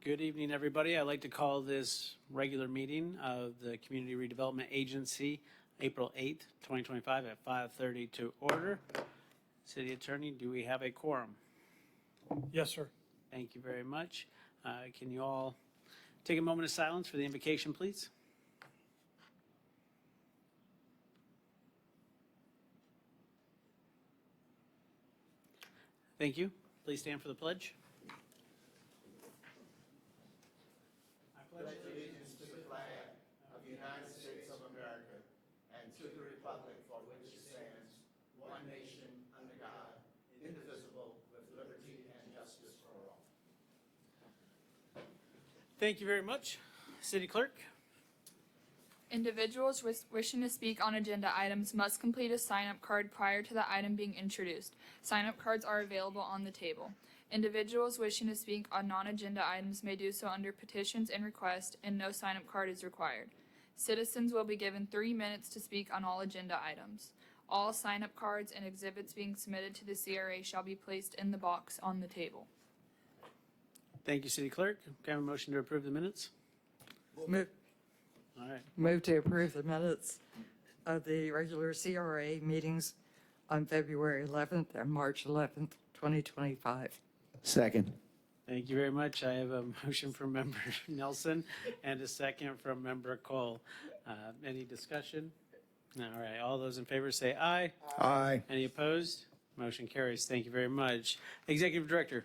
Good evening, everybody. I'd like to call this regular meeting of the Community Redevelopment Agency, April 8th, 2025 at 5:30 to order. City Attorney, do we have a quorum? Yes, sir. Thank you very much. Can you all take a moment of silence for the invocation, please? Thank you. Please stand for the pledge. Pledge allegiance to the flag of the United States of America and to the republic for which it stands, one nation, under God, indivisible, with liberty and justice for all. Thank you very much. City Clerk? Individuals wishing to speak on agenda items must complete a sign-up card prior to the item being introduced. Sign-up cards are available on the table. Individuals wishing to speak on non-agenda items may do so under petitions and requests, and no sign-up card is required. Citizens will be given 3 minutes to speak on all agenda items. All sign-up cards and exhibits being submitted to the CRA shall be placed in the box on the table. Thank you, City Clerk. Can I have a motion to approve the minutes? All right. Move to approve the minutes of the regular CRA meetings on February 11th and March 11th, 2025. Second. Thank you very much. I have a motion from Member Nelson and a second from Member Cole. Any discussion? All right. All those in favor say aye. Aye. Any opposed? Motion carries. Thank you very much. Executive Director.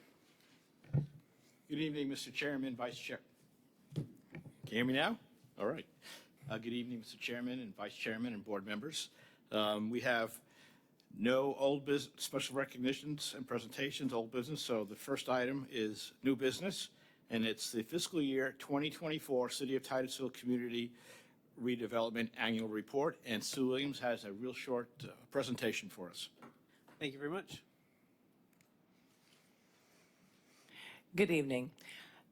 Good evening, Mr. Chairman, Vice Chair. Can you hear me now? All right. Good evening, Mr. Chairman and Vice Chairman and board members. We have no old business, special recognitions and presentations, old business. So the first item is new business, and it's the fiscal year 2024 City of Titusville Community Redevelopment Annual Report. And Sue Williams has a real short presentation for us. Thank you very much. Good evening.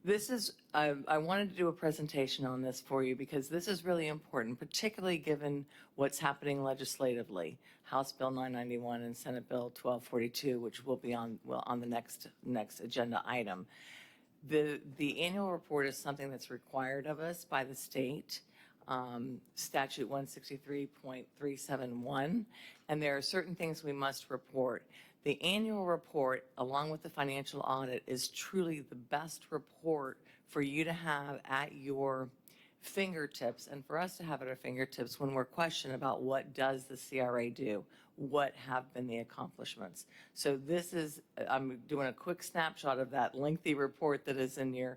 This is, I wanted to do a presentation on this for you because this is really important, particularly given what's happening legislatively. House Bill 991 and Senate Bill 1242, which will be on the next agenda item. The annual report is something that's required of us by the state, statute 163.371, and there are certain things we must report. The annual report, along with the financial audit, is truly the best report for you to have at your fingertips and for us to have at our fingertips when we're questioned about what does the CRA do, what have been the accomplishments. So this is, I'm doing a quick snapshot of that lengthy report that is in your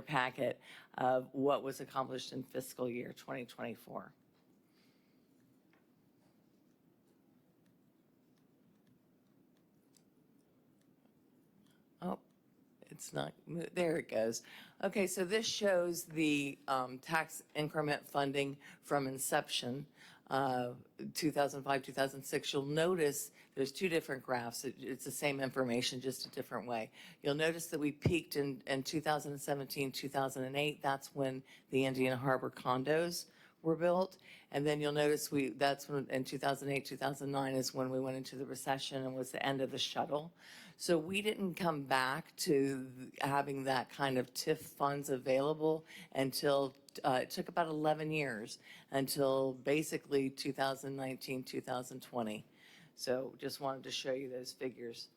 packet of what was accomplished in fiscal year 2024. Oh, it's not, there it goes. Okay, so this shows the tax increment funding from inception, 2005, 2006. You'll notice there's two different graphs. It's the same information, just a different way. You'll notice that we peaked in 2017, 2008. That's when the Indian Harbor condos were built. And then you'll notice that's when in 2008, 2009 is when we went into the recession and was the end of the shuttle. So we didn't come back to having that kind of TIF funds available until, it took about 11 years until basically 2019, 2020. So just wanted to show you those figures.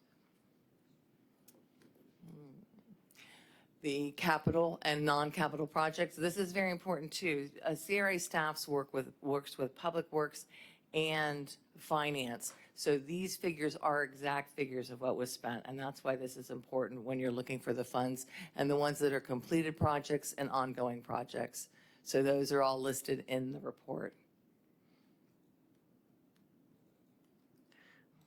The capital and non-capital projects. This is very important too. CRA staffs works with Public Works and Finance. So these figures are exact figures of what was spent, and that's why this is important when you're looking for the funds and the ones that are completed projects and ongoing projects. So those are all listed in the report.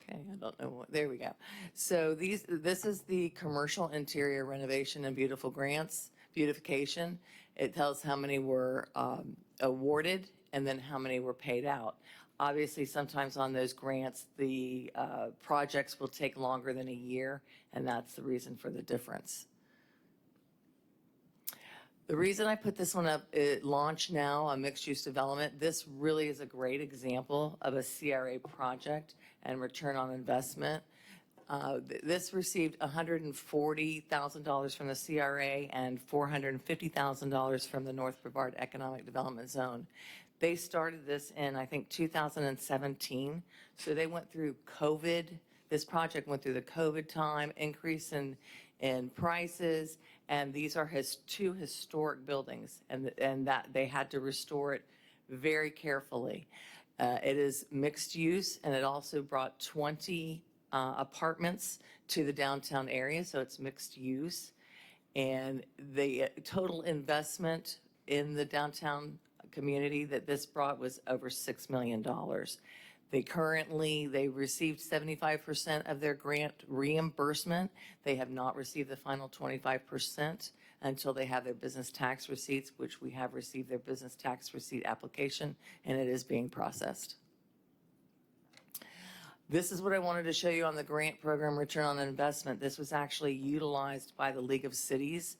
Okay, I don't know what, there we go. So this is the commercial interior renovation and beautification. It tells how many were awarded and then how many were paid out. Obviously, sometimes on those grants, the projects will take longer than a year, and that's the reason for the difference. The reason I put this one up, Launch Now, a mixed-use development, this really is a great example of a CRA project and return on investment. This received $140,000 from the CRA and $450,000 from the North Brevard Economic Development Zone. They started this in, I think, 2017. So they went through COVID. This project went through the COVID time, increase in prices, and these are two historic buildings, and that they had to restore it very carefully. It is mixed use, and it also brought 20 apartments to the downtown area, so it's mixed use. And the total investment in the downtown community that this brought was over $6 million. They received 75% of their grant reimbursement. They have not received the final 25% until they have their business tax receipts, which we have received their business tax receipt application, and it is being processed. This is what I wanted to show you on the grant program return on investment. This was actually utilized by the League of Cities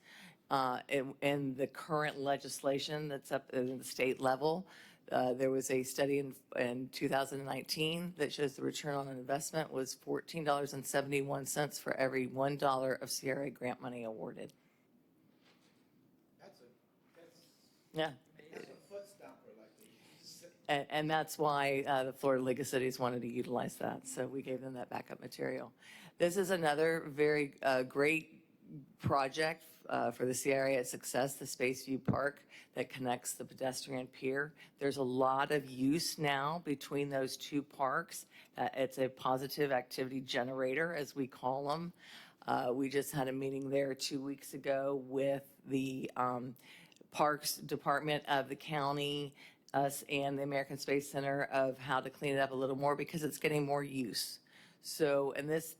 in the current legislation that's up in the state level. There was a study in 2019 that shows the return on investment was $14.71 for every $1 of CRA grant money awarded. Yeah. That's a foot stomper, like they use. And that's why the Florida League of Cities wanted to utilize that, so we gave them that backup material. This is another very great project for the CRA at Success, the Spaceview Park that connects the pedestrian pier. There's a lot of use now between those two parks. It's a positive activity generator, as we call them. We just had a meeting there 2 weeks ago with the Parks Department of the county, us and the American Space Center of how to clean it up a little more because it's getting more use. So, and this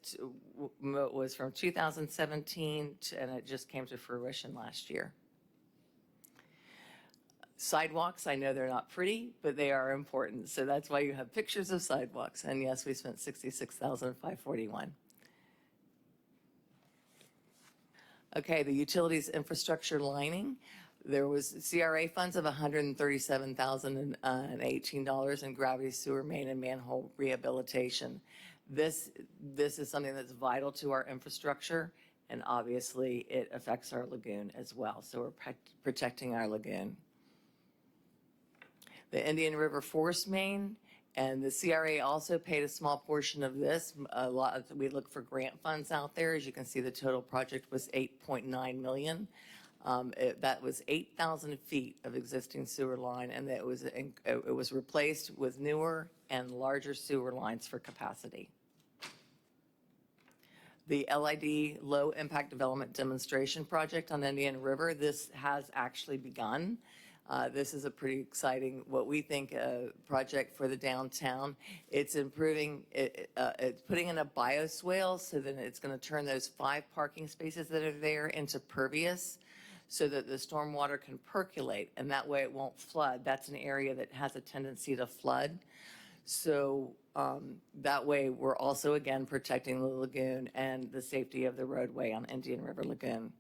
was from 2017 and it just came to fruition last year. Sidewalks, I know they're not pretty, but they are important. So that's why you have pictures of sidewalks. And yes, we spent $66,541. Okay, the utilities infrastructure lining. There was CRA funds of $137,018 in gravity sewer main and manhole rehabilitation. This is something that's vital to our infrastructure, and obviously it affects our lagoon as well. So we're protecting our lagoon. The Indian River Forest Main, and the CRA also paid a small portion of this. We look for grant funds out there. As you can see, the total project was $8.9 million. That was 8,000 feet of existing sewer line, and it was replaced with newer and larger sewer lines for capacity. The LID Low Impact Development Demonstration Project on Indian River, this has actually begun. This is a pretty exciting, what we think, project for the downtown. It's improving, it's putting in a bioswale so that it's going to turn those 5 parking spaces that are there into pervious so that the stormwater can percolate, and that way it won't flood. That's an area that has a tendency to flood. So that way we're also, again, protecting the lagoon and the safety of the roadway on Indian River Lagoon.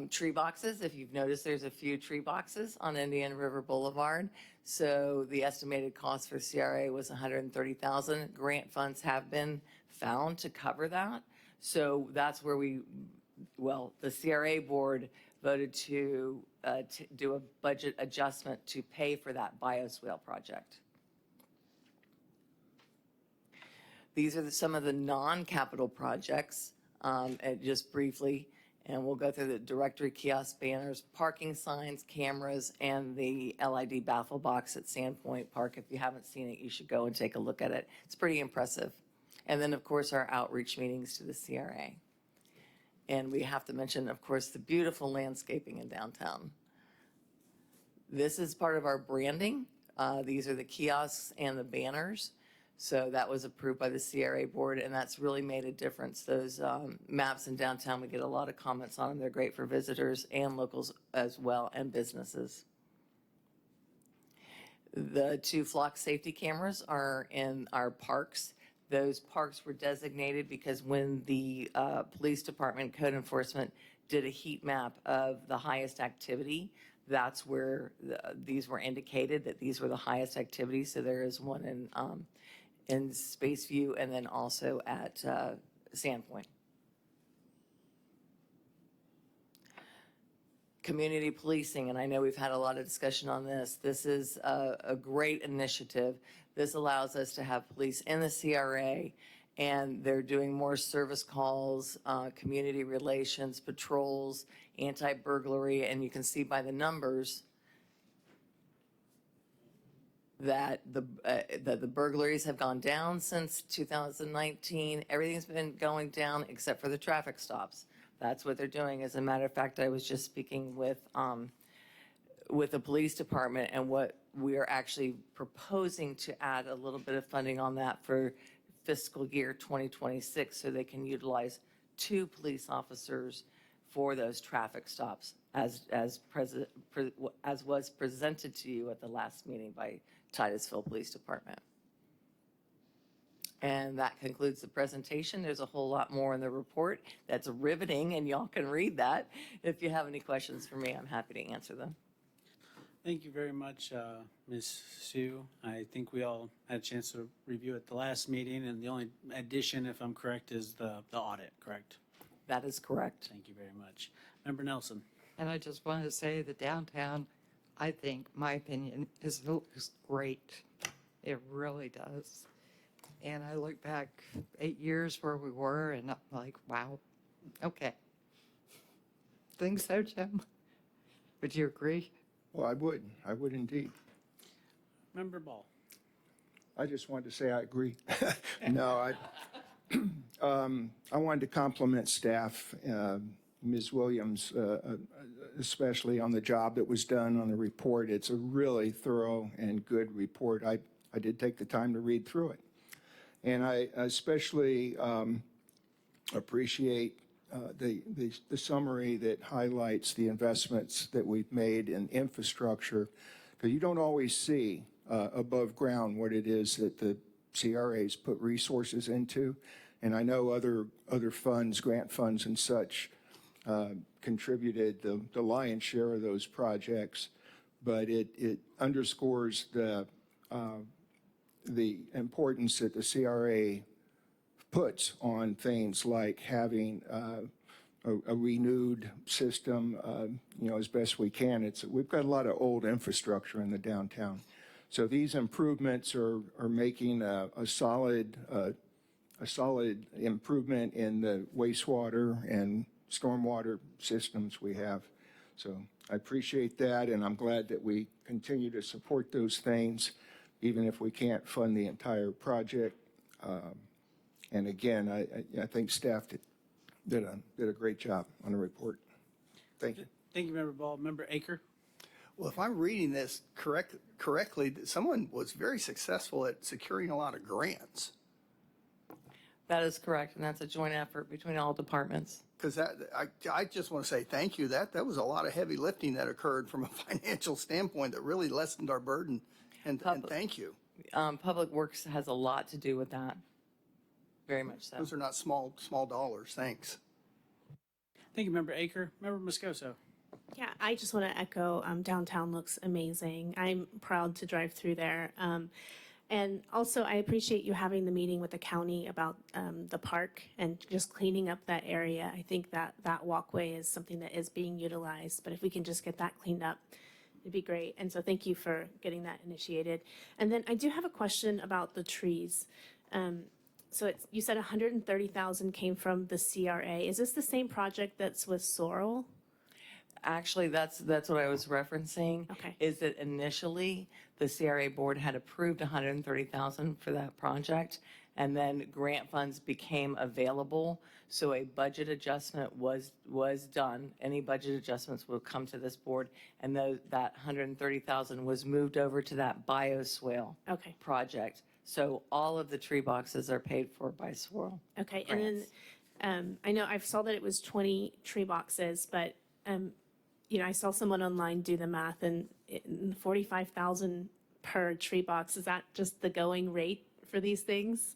Tree boxes, if you've noticed, there's a few tree boxes on Indian River Boulevard. So the estimated cost for CRA was $130,000. Grant funds have been found to cover that. So that's where the CRA board voted to do a budget adjustment to pay for that bioswale project. These are some of the non-capital projects, and just briefly. And we'll go through the directory kiosk banners, parking signs, cameras, and the LID baffle box at Sandpoint Park. If you haven't seen it, you should go and take a look at it. It's pretty impressive. And then, of course, our outreach meetings to the CRA. And we have to mention, of course, the beautiful landscaping in downtown. This is part of our branding. These are the kiosks and the banners. So that was approved by the CRA board, and that's really made a difference. Those maps in downtown, we get a lot of comments on them. They're great for visitors and locals as well, and businesses. The 2 flock safety cameras are in our parks. Those parks were designated because when the police department, code enforcement, did a heat map of the highest activity, that's where these were indicated that these were the highest activity. So there is one in Spaceview and then also at Sandpoint. Community policing, and I know we've had a lot of discussion on this. This is a great initiative. This allows us to have police in the CRA, and they're doing more service calls, community relations, patrols, anti-burglary, and you can see by the numbers that the burglaries have gone down since 2019. Everything's been going down except for the traffic stops. That's what they're doing. As a matter of fact, I was just speaking with the police department, and what we are actually proposing to add a little bit of funding on that for fiscal year 2026, so they can utilize 2 police officers for those traffic stops, as was presented to you at the last meeting by Titusville Police Department. And that concludes the presentation. There's a whole lot more in the report that's riveting, and y'all can read that. If you have any questions for me, I'm happy to answer them. Thank you very much, Ms. Sue. I think we all had a chance to review at the last meeting, and the only addition, if I'm correct, is the audit, correct? That is correct. Thank you very much. Member Nelson. And I just want to say the downtown, I think, my opinion, looks great. It really does. And I look back 8 years where we were, and I'm like, wow, okay. Think so, Jim? Would you agree? Well, I would indeed. Member Ball. I just wanted to say I agree. No, I wanted to compliment staff, Ms. Williams, especially on the job that was done on the report. It's a really thorough and good report. I did take the time to read through it. And I especially appreciate the summary that highlights the investments that we've made in infrastructure, because you don't always see above ground what it is that the CRAs put resources into. And I know other funds, grant funds and such, contributed the lion's share of those projects, but it underscores the importance that the CRA puts on things like having a renewed system, as best we can. We've got a lot of old infrastructure in the downtown. So these improvements are making a solid improvement in the wastewater and stormwater systems we have. So I appreciate that, and I'm glad that we continue to support those things, even if we can't fund the entire project. And again, I think staff did a great job on the report. Thank you. Thank you, Member Ball. Member Aker. Well, if I'm reading this correctly, someone was very successful at securing a lot of grants. That is correct, and that's a joint effort between all departments. Because I just want to say thank you. That was a lot of heavy lifting that occurred from a financial standpoint that really lessened our burden. And thank you. Public Works has a lot to do with that. Very much so. Those are not small dollars. Thanks. Thank you, Member Aker. Member Moscoso. Yeah, I just want to echo, downtown looks amazing. I'm proud to drive through there. And also, I appreciate you having the meeting with the county about the park and just cleaning up that area. I think that walkway is something that is being utilized, but if we can just get that cleaned up, it'd be great. And so thank you for getting that initiated. And then I do have a question about the trees. So you said 130,000 came from the CRA. Is this the same project that's with Sorrel? Actually, that's what I was referencing. Okay. Is that initially the CRA board had approved 130,000 for that project, and then grant funds became available. So a budget adjustment was done. Any budget adjustments will come to this board, and that 130,000 was moved over to that bioswale Okay. project. So all of the tree boxes are paid for by Swirl. Okay, Grants. and then I know I saw that it was 20 tree boxes, but I saw someone online do the math, and 45,000 per tree box. Is that just the going rate for these things?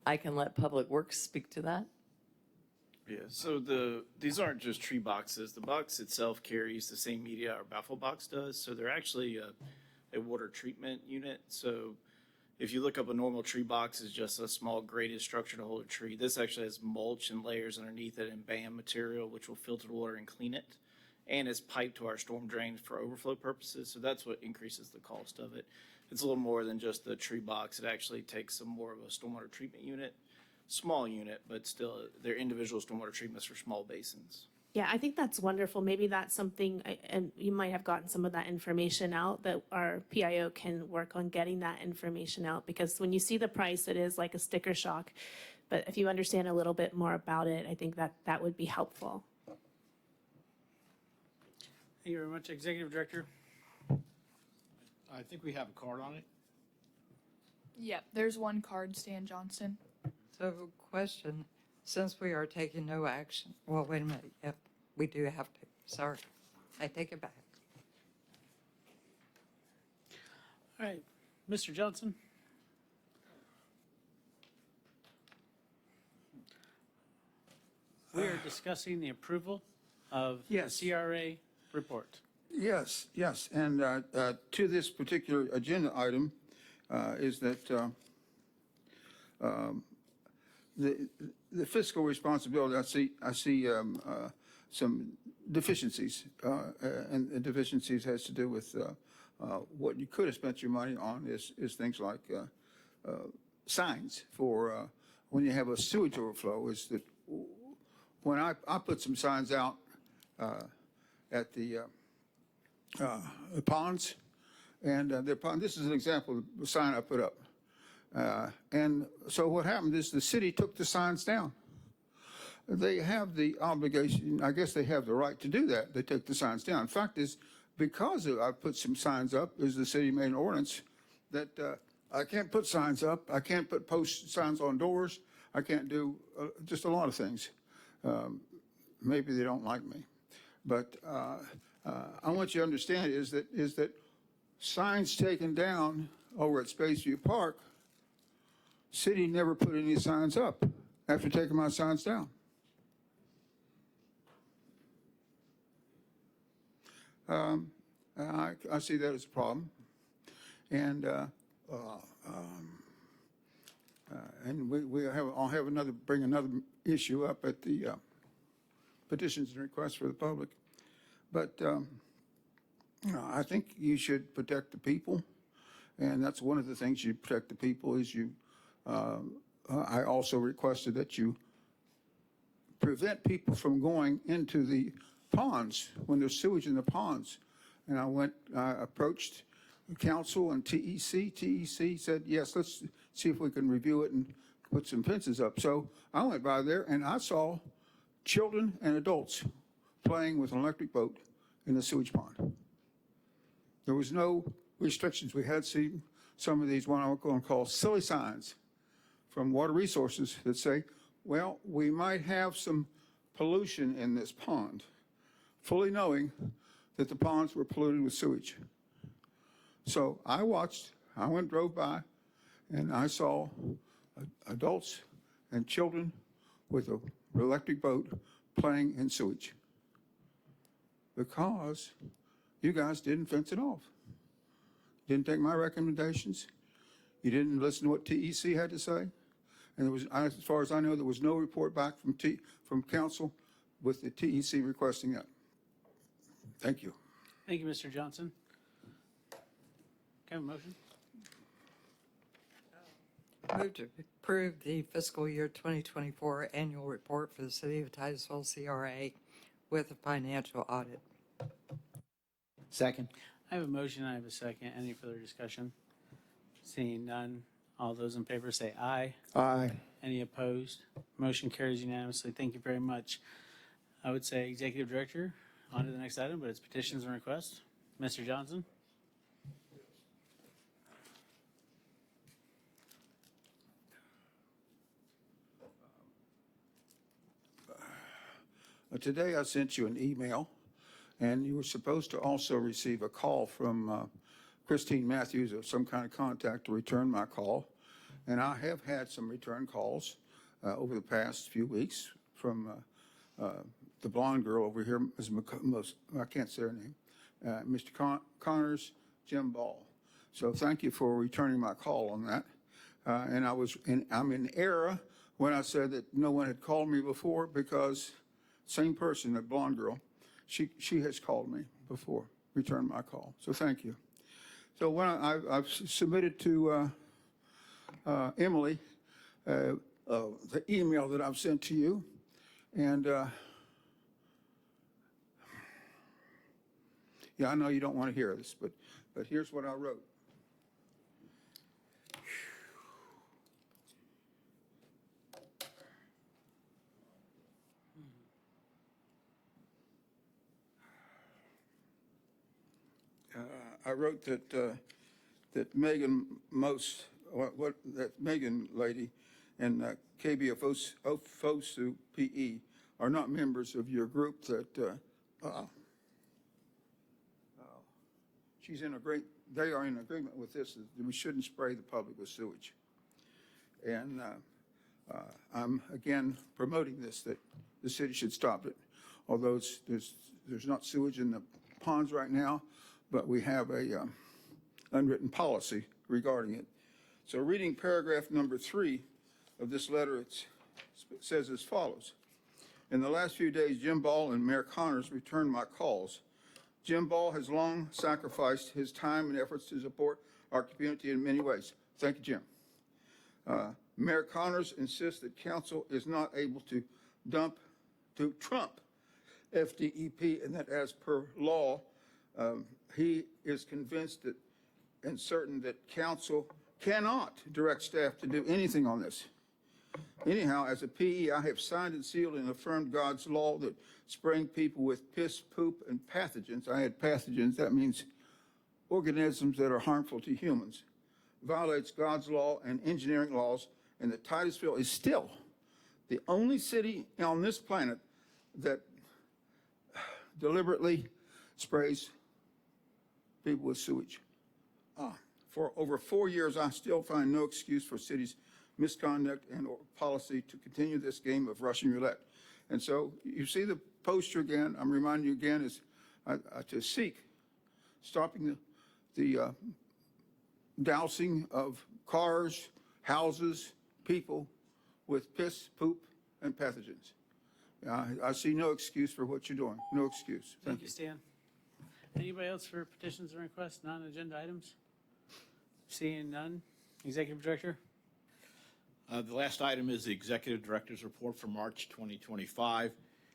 I can let Public Works speak to that. Yeah, so these aren't just tree boxes. The box itself carries the same media our baffle box does. So they're actually a water treatment unit. So If you look up a normal tree box, it's just a small graded structure to hold a tree. This actually has mulch and layers underneath it and BAM material, which will filter the water and clean it. And it's piped to our storm drains for overflow purposes. So that's what increases the cost of it. It's a little more than just the tree box. It actually takes some more of a stormwater treatment unit, small unit, but still they're individual stormwater treatments for small basins. Yeah, I think that's wonderful. Maybe that's something, and you might have gotten some of that information out, that our PIO can work on getting that information out, because when you see the price, it is like a sticker shock. But if you understand a little bit more about it, I think that that would be helpful. Thank you very much, Executive Director. I think we have a card on it. Yep, there's one card, Stan Johnston. So, question, since we are taking no action, well, wait a minute, yep, we do have to, sorry, I take it back. All right, Mr. Johnson. We are discussing the approval of the Yes. CRA report. Yes, yes, and to this particular agenda item is that the fiscal responsibility, I see some deficiencies, and the deficiencies has to do with what you could have spent your money on is things like signs for when you have a sewage overflow. Is that when I put some signs out at the ponds, and this is an example of the sign I put up. And so what happened is the city took the signs down. They have the obligation, I guess they have the right to do that. They take the signs down. In fact, is because I put some signs up, is the city made an ordinance that I can't put signs up. I can't put post signs on doors. I can't do just a lot of things. Maybe they don't like me, but I want you to understand is that signs taken down over at Spaceview Park, city never put any signs up after taking my signs down. I see that as a problem, and I'll have bring another issue up at the petitions and requests for the public. But I think you should protect the people, and that's one of the things you protect the people is you. I also requested that you prevent people from going into the ponds when there's sewage in the ponds. And I approached council and TEC. TEC said, yes, let's see if we can review it and put some fences up. So I went by there and I saw children and adults playing with an electric boat in the sewage pond. There was no restrictions. We had seen some of these, what I'm going to call silly signs from Water Resources that say, well, we might have some pollution in this pond, fully knowing that the ponds were polluted with sewage. So I drove by, and I saw adults and children with an electric boat playing in sewage because you guys didn't fence it off. Didn't take my recommendations. You didn't listen to what TEC had to say. And there was, as far as I know, there was no report back from council with the TEC requesting that. Thank you. Thank you, Mr. Johnson. Can I have a motion? Move to approve the fiscal year 2024 annual report for the City of Titusville CRA with a financial audit. Second. I have a motion, I have a second. Any further discussion? Seeing none, all those in favor say aye. Aye. Any opposed? Motion carries unanimously. Thank you very much. I would say Executive Director, on to the next item, but it's petitions and requests. Mr. Johnson? Today I sent you an email, and you were supposed to also receive a call from Christine Matthews of some kind of contact to return my call. And I have had some return calls over the past few weeks from the blonde girl over here, I can't say her name, Mr. Connors, Jim Ball. So thank you for returning my call on that. And I'm in error when I said that no one had called me before, because same person, that blonde girl, she has called me before, returned my call. So thank you. So when I've submitted to Emily the email that I've sent to you, and yeah, I know you don't want to hear this, but here's what I wrote. I wrote that Megan Most, that Megan lady and KBFOSU PE are not members of your group, that they are in agreement with this, that we shouldn't spray the public with sewage. And I'm again promoting this, that the city should stop it. Although there's not sewage in the ponds right now, but we have a unwritten policy regarding it. So reading paragraph number 3 of this letter, it says as follows. In the last few days, Jim Ball and Mayor Connors returned my calls. Jim Ball has long sacrificed his time and efforts to support our community in many ways. Thank you, Jim. Mayor Connors insists that council is not able to trump FDEP, and that as per law, he is convinced that and certain that council cannot direct staff to do anything on this. Anyhow, as a PE, I have signed and sealed and affirmed God's law that spraying people with piss, poop, and pathogens, I had pathogens, that means organisms that are harmful to humans, violates God's law and engineering laws, and that Titusville is still the only city on this planet that deliberately sprays people with sewage. For over 4 years, I still find no excuse for city's misconduct and or policy to continue this game of Russian roulette. And so you see the poster again. I'm reminding you again is to seek stopping the dousing of cars, houses, people with piss, poop, and pathogens. I see no excuse for what you're doing. No excuse. Thank you, Stan. Anybody else for petitions and requests, non-agenda items? Seeing none. Executive Director? The last item is the Executive Director's Report for March 2025.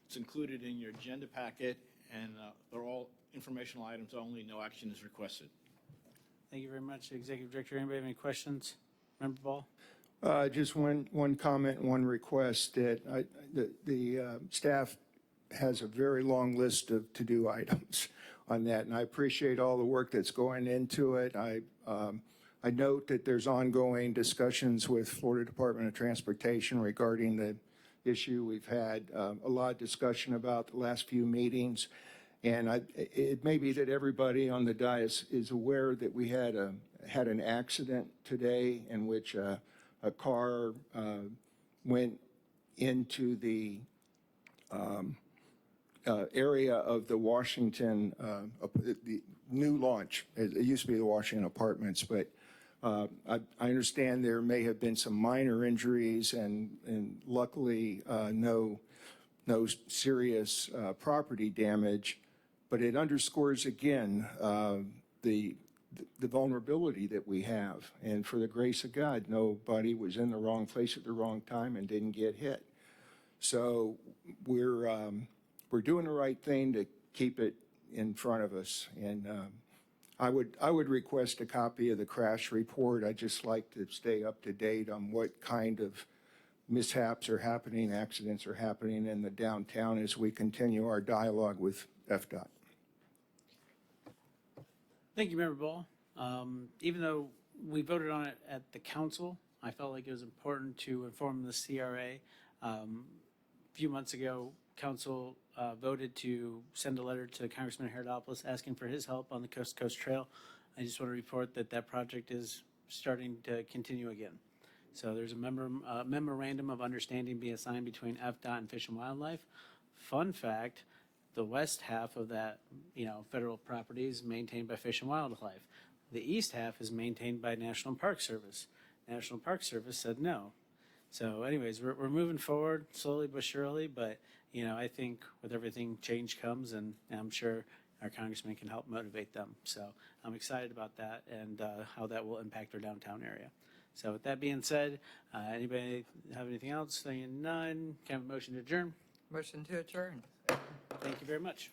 It's included in your agenda packet, and they're all informational items only. No action is requested. Thank you very much, Executive Director. Anybody have any questions? Member Ball? Just one comment, one request, that the staff has a very long list of to-do items on that, and I appreciate all the work that's going into it. I note that there's ongoing discussions with Florida Department of Transportation regarding the issue. We've had a lot of discussion about the last few meetings, and it may be that everybody on the dais is aware that we had an accident today in which a car went into the area of the Washington, the new launch. It used to be the Washington Apartments, but I understand there may have been some minor injuries, and luckily no serious property damage. But it underscores again the vulnerability that we have, and for the grace of God, nobody was in the wrong place at the wrong time and didn't get hit. So we're doing the right thing to keep it in front of us, and I would request a copy of the crash report. I'd just like to stay up to date on what kind of mishaps are happening, accidents are happening in the downtown as we continue our dialogue with FDOT. Thank you, Member Ball. Even though we voted on it at the council, I felt like it was important to inform the CRA. A few months ago, council voted to send a letter to Congressman Herodopoulos asking for his help on the Coast to Coast Trail. I just want to report that that project is starting to continue again. So there's a memorandum of understanding being signed between FDOT and Fish and Wildlife. Fun fact, the west half of that, federal property is maintained by Fish and Wildlife. The east half is maintained by National Park Service. National Park Service said no. So anyways, we're moving forward slowly but surely, but, you know, I think with everything, change comes, and I'm sure our congressman can help motivate them. So I'm excited about that and how that will impact our downtown area. So with that being said, anybody have anything else? Saying none, can I have a motion to adjourn? Motion to adjourn. Thank you very much.